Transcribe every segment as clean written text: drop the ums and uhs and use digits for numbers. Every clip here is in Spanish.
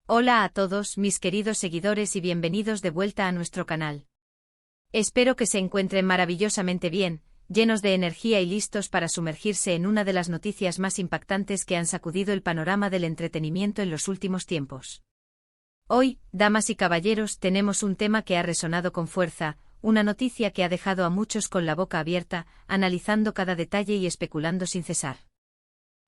Hola a todos mis queridos seguidores y bienvenidos de vuelta a nuestro canal. Espero que se encuentren maravillosamente bien, llenos de energía y listos para sumergirse en una de las noticias más impactantes que han sacudido el panorama del entretenimiento en los últimos tiempos. Hoy, damas y caballeros, tenemos un tema que ha resonado con fuerza, una noticia que ha dejado a muchos con la boca abierta, analizando cada detalle y especulando sin cesar.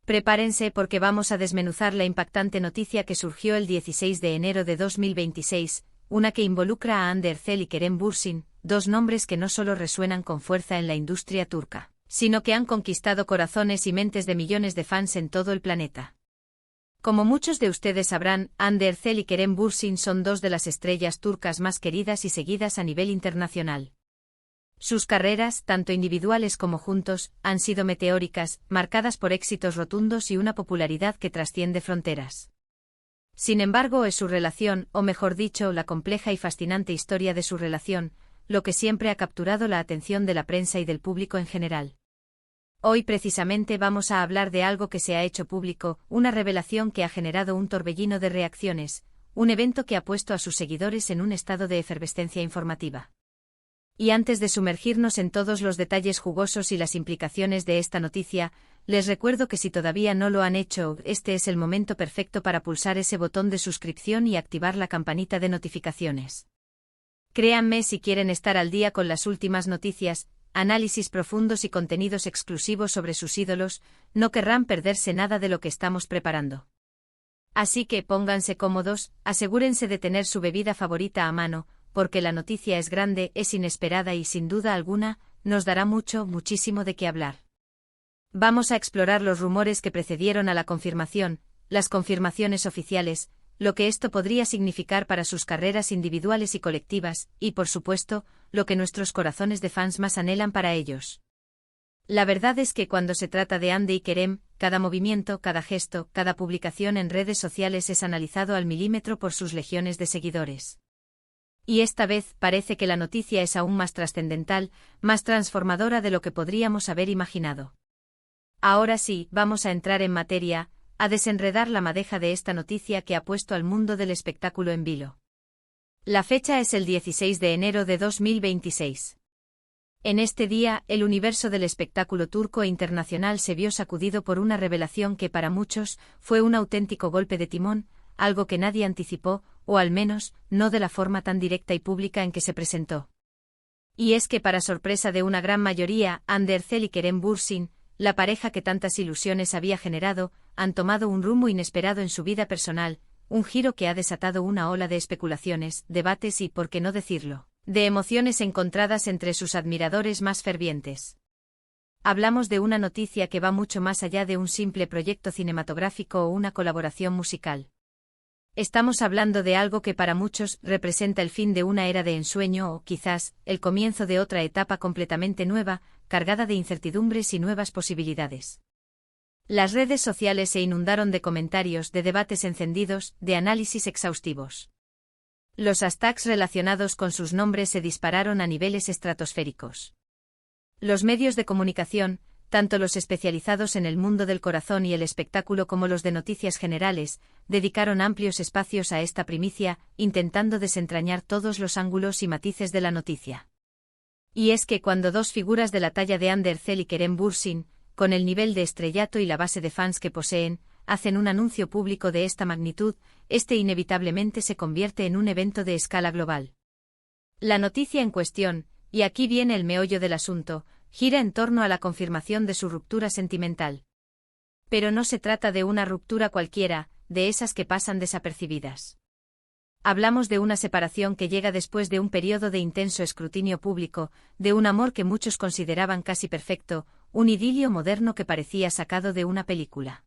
Prepárense porque vamos a desmenuzar la impactante noticia que surgió el 16 de enero de 2026, una que involucra a Hande Erçel y Kerem Bürsin, dos nombres que no solo resuenan con fuerza en la industria turca, sino que han conquistado corazones y mentes de millones de fans en todo el planeta. Como muchos de ustedes sabrán, Hande Erçel y Kerem Bürsin son dos de las estrellas turcas más queridas y seguidas a nivel internacional. Sus carreras, tanto individuales como juntos, han sido meteóricas, marcadas por éxitos rotundos y una popularidad que trasciende fronteras. Sin embargo, es su relación, o mejor dicho, la compleja y fascinante historia de su relación, lo que siempre ha capturado la atención de la prensa y del público en general. Hoy precisamente vamos a hablar de algo que se ha hecho público, una revelación que ha generado un torbellino de reacciones, un evento que ha puesto a sus seguidores en un estado de efervescencia informativa. Y antes de sumergirnos en todos los detalles jugosos y las implicaciones de esta noticia, les recuerdo que si todavía no lo han hecho, este es el momento perfecto para pulsar ese botón de suscripción y activar la campanita de notificaciones. Créanme, si quieren estar al día con las últimas noticias, análisis profundos y contenidos exclusivos sobre sus ídolos, no querrán perderse nada de lo que estamos preparando. Así que pónganse cómodos, asegúrense de tener su bebida favorita a mano, porque la noticia es grande, es inesperada y sin duda alguna, nos dará muchísimo de qué hablar. Vamos a explorar los rumores que precedieron a la confirmación, las confirmaciones oficiales, lo que esto podría significar para sus carreras individuales y colectivas, y por supuesto, lo que nuestros corazones de fans más anhelan para ellos. La verdad es que cuando se trata de Hande y Kerem, cada movimiento, cada gesto, cada publicación en redes sociales es analizado al milímetro por sus legiones de seguidores. Y esta vez parece que la noticia es aún más trascendental, más transformadora de lo que podríamos haber imaginado. Ahora sí, vamos a entrar en materia, a desenredar la madeja de esta noticia que ha puesto al mundo del espectáculo en vilo. La fecha es el 16 de enero de 2026. En este día, el universo del espectáculo turco e internacional se vio sacudido por una revelación que para muchos fue un auténtico golpe de timón, algo que nadie anticipó, o al menos, no de la forma tan directa y pública en que se presentó. Y es que para sorpresa de una gran mayoría, Hande Erçel y Kerem Bürsin, la pareja que tantas ilusiones había generado, han tomado un rumbo inesperado en su vida personal, un giro que ha desatado una ola de especulaciones, debates y, por qué no decirlo, de emociones encontradas entre sus admiradores más fervientes. Hablamos de una noticia que va mucho más allá de un simple proyecto cinematográfico o una colaboración musical. Estamos hablando de algo que para muchos representa el fin de una era de ensueño o, quizás, el comienzo de otra etapa completamente nueva, cargada de incertidumbres y nuevas posibilidades. Las redes sociales se inundaron de comentarios, de debates encendidos, de análisis exhaustivos. Los hashtags relacionados con sus nombres se dispararon a niveles estratosféricos. Los medios de comunicación, tanto los especializados en el mundo del corazón y el espectáculo como los de noticias generales, dedicaron amplios espacios a esta primicia, intentando desentrañar todos los ángulos y matices de la noticia. Y es que cuando dos figuras de la talla de Hande Erçel y Kerem Bürsin, con el nivel de estrellato y la base de fans que poseen, hacen un anuncio público de esta magnitud, este inevitablemente se convierte en un evento de escala global. La noticia en cuestión, y aquí viene el meollo del asunto, gira en torno a la confirmación de su ruptura sentimental. Pero no se trata de una ruptura cualquiera, de esas que pasan desapercibidas. Hablamos de una separación que llega después de un periodo de intenso escrutinio público, de un amor que muchos consideraban casi perfecto, un idilio moderno que parecía sacado de una película.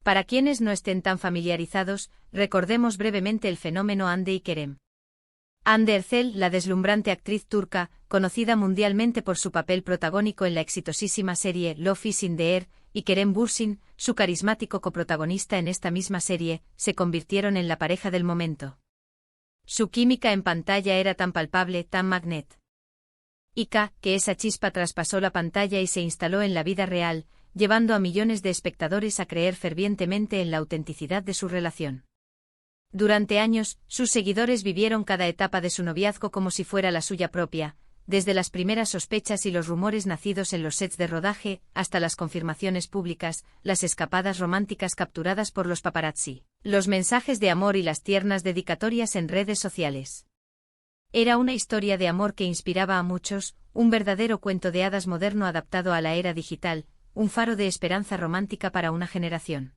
Para quienes no estén tan familiarizados, recordemos brevemente el fenómeno Hande y Kerem. Hande Erçel, la deslumbrante actriz turca, conocida mundialmente por su papel protagónico en la exitosísima serie Love is in the Air, y Kerem Bürsin, su carismático coprotagonista en esta misma serie, se convirtieron en la pareja del momento. Su química en pantalla era tan palpable, tan magnética, que esa chispa traspasó la pantalla y se instaló en la vida real, llevando a millones de espectadores a creer fervientemente en la autenticidad de su relación. Durante años, sus seguidores vivieron cada etapa de su noviazgo como si fuera la suya propia, desde las primeras sospechas y los rumores nacidos en los sets de rodaje, hasta las confirmaciones públicas, las escapadas románticas capturadas por los paparazzi, los mensajes de amor y las tiernas dedicatorias en redes sociales. Era una historia de amor que inspiraba a muchos, un verdadero cuento de hadas moderno adaptado a la era digital, un faro de esperanza romántica para una generación.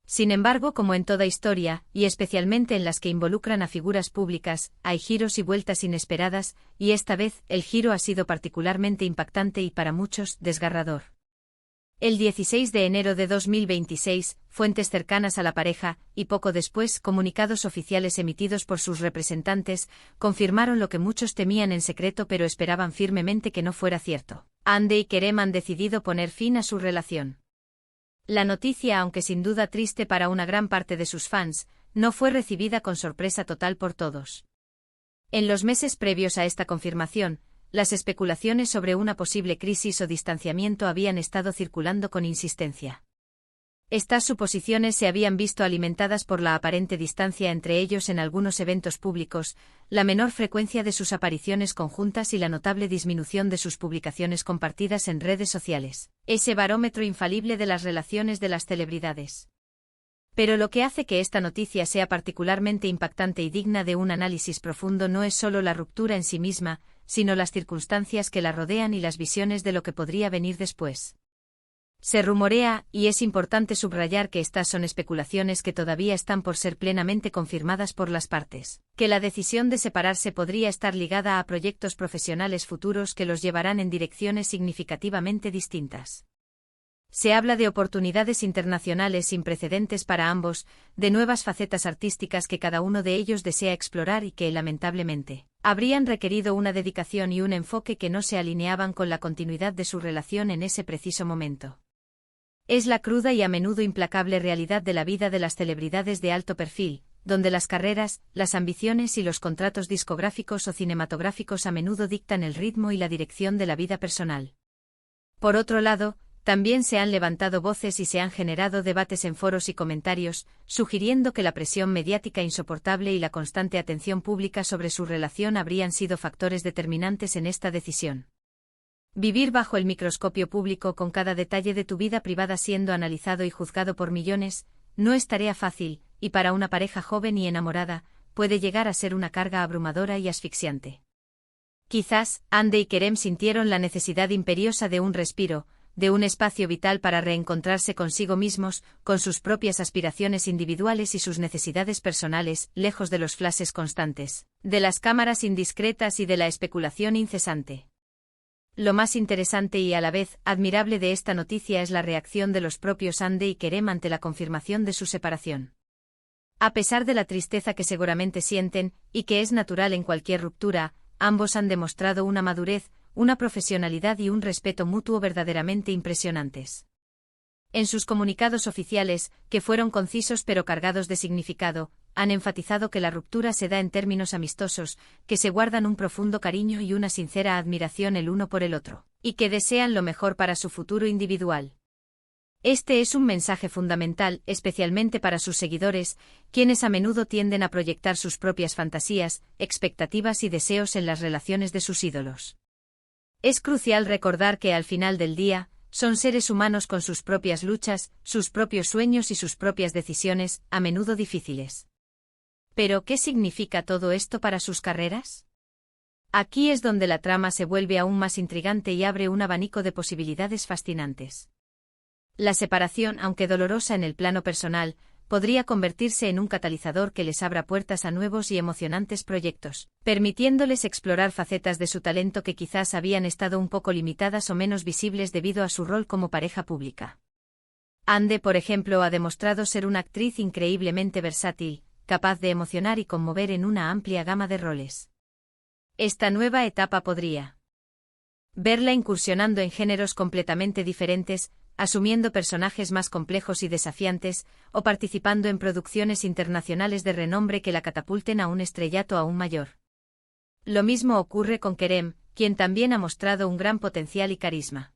Sin embargo, como en toda historia, y especialmente en las que involucran a figuras públicas, hay giros y vueltas inesperadas, y esta vez, el giro ha sido particularmente impactante y para muchos, desgarrador. El 16 de enero de 2026, fuentes cercanas a la pareja, y poco después, comunicados oficiales emitidos por sus representantes, confirmaron lo que muchos temían en secreto pero esperaban firmemente que no fuera cierto. Hande y Kerem han decidido poner fin a su relación. La noticia, aunque sin duda triste para una gran parte de sus fans, no fue recibida con sorpresa total por todos. En los meses previos a esta confirmación, las especulaciones sobre una posible crisis o distanciamiento habían estado circulando con insistencia. Estas suposiciones se habían visto alimentadas por la aparente distancia entre ellos en algunos eventos públicos, la menor frecuencia de sus apariciones conjuntas y la notable disminución de sus publicaciones compartidas en redes sociales, ese barómetro infalible de las relaciones de las celebridades. Pero lo que hace que esta noticia sea particularmente impactante y digna de un análisis profundo no es solo la ruptura en sí misma, sino las circunstancias que la rodean y las visiones de lo que podría venir después. Se rumorea, y es importante subrayar que estas son especulaciones que todavía están por ser plenamente confirmadas por las partes, que la decisión de separarse podría estar ligada a proyectos profesionales futuros que los llevarán en direcciones significativamente distintas. Se habla de oportunidades internacionales sin precedentes para ambos, de nuevas facetas artísticas que cada uno de ellos desea explorar y que, lamentablemente, habrían requerido una dedicación y un enfoque que no se alineaban con la continuidad de su relación en ese preciso momento. Es la cruda y a menudo implacable realidad de la vida de las celebridades de alto perfil, donde las carreras, las ambiciones y los contratos discográficos o cinematográficos a menudo dictan el ritmo y la dirección de la vida personal. Por otro lado, también se han levantado voces y se han generado debates en foros y comentarios, sugiriendo que la presión mediática insoportable y la constante atención pública sobre su relación habrían sido factores determinantes en esta decisión. Vivir bajo el microscopio público con cada detalle de tu vida privada siendo analizado y juzgado por millones, no es tarea fácil, y para una pareja joven y enamorada, puede llegar a ser una carga abrumadora y asfixiante. Quizás, Hande y Kerem sintieron la necesidad imperiosa de un respiro, de un espacio vital para reencontrarse consigo mismos, con sus propias aspiraciones individuales y sus necesidades personales, lejos de los flashes constantes, de las cámaras indiscretas y de la especulación incesante. Lo más interesante y a la vez admirable de esta noticia es la reacción de los propios Hande y Kerem ante la confirmación de su separación. A pesar de la tristeza que seguramente sienten, y que es natural en cualquier ruptura, ambos han demostrado una madurez, una profesionalidad y un respeto mutuo verdaderamente impresionantes. En sus comunicados oficiales, que fueron concisos pero cargados de significado, han enfatizado que la ruptura se da en términos amistosos, que se guardan un profundo cariño y una sincera admiración el uno por el otro, y que desean lo mejor para su futuro individual. Este es un mensaje fundamental, especialmente para sus seguidores, quienes a menudo tienden a proyectar sus propias fantasías, expectativas y deseos en las relaciones de sus ídolos. Es crucial recordar que al final del día, son seres humanos con sus propias luchas, sus propios sueños y sus propias decisiones, a menudo difíciles. ¿Pero qué significa todo esto para sus carreras? Aquí es donde la trama se vuelve aún más intrigante y abre un abanico de posibilidades fascinantes. La separación, aunque dolorosa en el plano personal, podría convertirse en un catalizador que les abra puertas a nuevos y emocionantes proyectos, permitiéndoles explorar facetas de su talento que quizás habían estado un poco limitadas o menos visibles debido a su rol como pareja pública. Hande, por ejemplo, ha demostrado ser una actriz increíblemente versátil, capaz de emocionar y conmover en una amplia gama de roles. Esta nueva etapa podría verla incursionando en géneros completamente diferentes, asumiendo personajes más complejos y desafiantes, o participando en producciones internacionales de renombre que la catapulten a un estrellato aún mayor. Lo mismo ocurre con Kerem, quien también ha mostrado un gran potencial y carisma.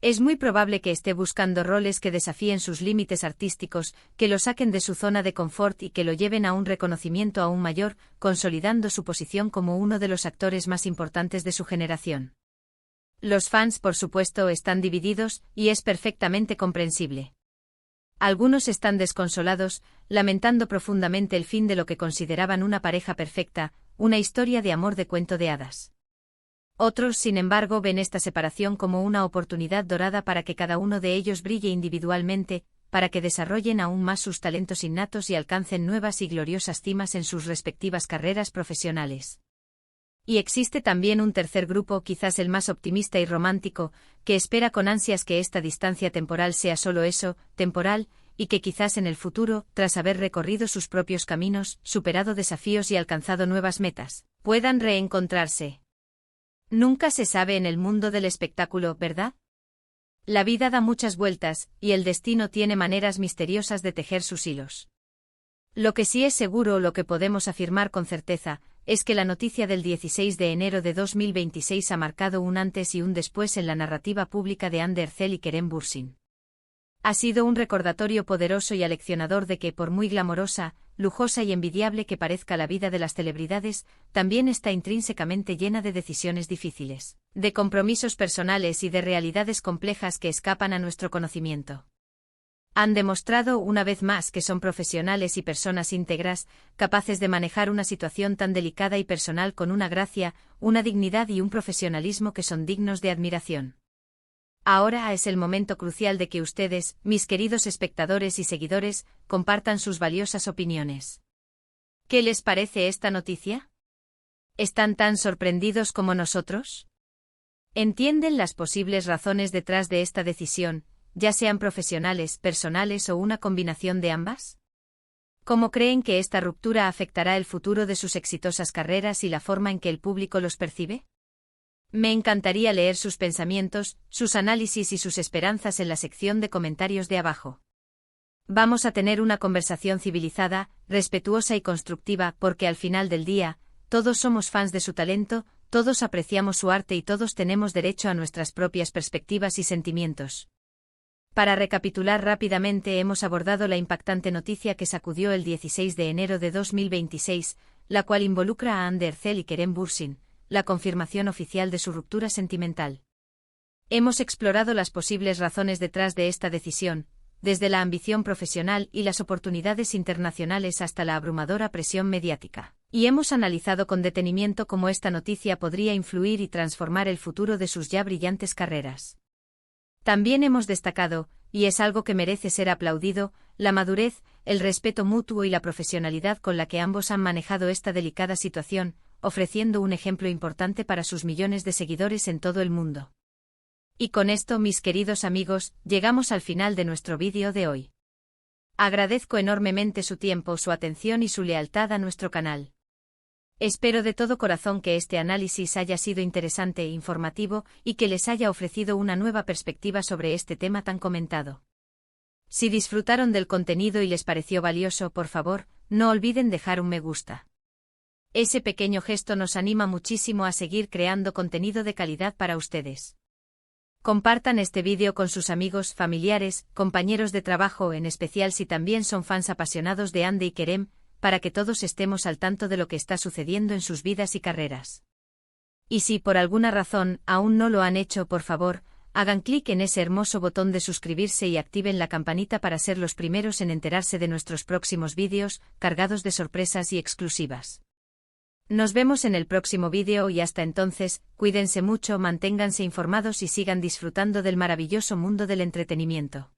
Es muy probable que esté buscando roles que desafíen sus límites artísticos, que lo saquen de su zona de confort y que lo lleven a un reconocimiento aún mayor, consolidando su posición como uno de los actores más importantes de su generación. Los fans, por supuesto, están divididos, y es perfectamente comprensible. Algunos están desconsolados, lamentando profundamente el fin de lo que consideraban una pareja perfecta, una historia de amor de cuento de hadas. Otros, sin embargo, ven esta separación como una oportunidad dorada para que cada uno de ellos brille individualmente, para que desarrollen aún más sus talentos innatos y alcancen nuevas y gloriosas cimas en sus respectivas carreras profesionales. Y existe también un tercer grupo, quizás el más optimista y romántico, que espera con ansias que esta distancia temporal sea solo eso, temporal, y que quizás en el futuro, tras haber recorrido sus propios caminos, superado desafíos y alcanzado nuevas metas, puedan reencontrarse. Nunca se sabe en el mundo del espectáculo, ¿verdad? La vida da muchas vueltas, y el destino tiene maneras misteriosas de tejer sus hilos. Lo que sí es seguro o lo que podemos afirmar con certeza, es que la noticia del 16 de enero de 2026 ha marcado un antes y un después en la narrativa pública de Ander Zell y Kerem Bürsin. Ha sido un recordatorio poderoso y aleccionador de que, por muy glamorosa, lujosa y envidiable que parezca la vida de las celebridades, también está intrínsecamente llena de decisiones difíciles, de compromisos personales y de realidades complejas que escapan a nuestro conocimiento. Han demostrado una vez más que son profesionales y personas íntegras, capaces de manejar una situación tan delicada y personal con una gracia, una dignidad y un profesionalismo que son dignos de admiración. Ahora es el momento crucial de que ustedes, mis queridos espectadores y seguidores, compartan sus valiosas opiniones. ¿Qué les parece esta noticia? ¿Están tan sorprendidos como nosotros? ¿Entienden las posibles razones detrás de esta decisión, ya sean profesionales, personales o una combinación de ambas? ¿Cómo creen que esta ruptura afectará el futuro de sus exitosas carreras y la forma en que el público los percibe? Me encantaría leer sus pensamientos, sus análisis y sus esperanzas en la sección de comentarios de abajo. Vamos a tener una conversación civilizada, respetuosa y constructiva porque al final del día, todos somos fans de su talento, todos apreciamos su arte y todos tenemos derecho a nuestras propias perspectivas y sentimientos. Para recapitular rápidamente, hemos abordado la impactante noticia que sacudió el 16 de enero de 2026, la cual involucra a Ander Zell y Kerem Bürsin, la confirmación oficial de su ruptura sentimental. Hemos explorado las posibles razones detrás de esta decisión, desde la ambición profesional y las oportunidades internacionales hasta la abrumadora presión mediática, y hemos analizado con detenimiento cómo esta noticia podría influir y transformar el futuro de sus ya brillantes carreras. También hemos destacado, y es algo que merece ser aplaudido, la madurez, el respeto mutuo y la profesionalidad con la que ambos han manejado esta delicada situación, ofreciendo un ejemplo importante para sus millones de seguidores en todo el mundo. Y con esto, mis queridos amigos, llegamos al final de nuestro vídeo de hoy. Agradezco enormemente su tiempo, su atención y su lealtad a nuestro canal. Espero de todo corazón que este análisis haya sido interesante e informativo y que les haya ofrecido una nueva perspectiva sobre este tema tan comentado. Si disfrutaron del contenido y les pareció valioso, por favor, no olviden dejar un me gusta. Ese pequeño gesto nos anima muchísimo a seguir creando contenido de calidad para ustedes. Compartan este vídeo con sus amigos, familiares, compañeros de trabajo, en especial si también son fans apasionados de Ander y Kerem, para que todos estemos al tanto de lo que está sucediendo en sus vidas y carreras. Y si por alguna razón aún no lo han hecho, por favor, hagan clic en ese hermoso botón de suscribirse y activen la campanita para ser los primeros en enterarse de nuestros próximos vídeos, cargados de sorpresas y exclusivas. Nos vemos en el próximo vídeo y hasta entonces, cuídense mucho, manténganse informados y sigan disfrutando del maravilloso mundo del entretenimiento.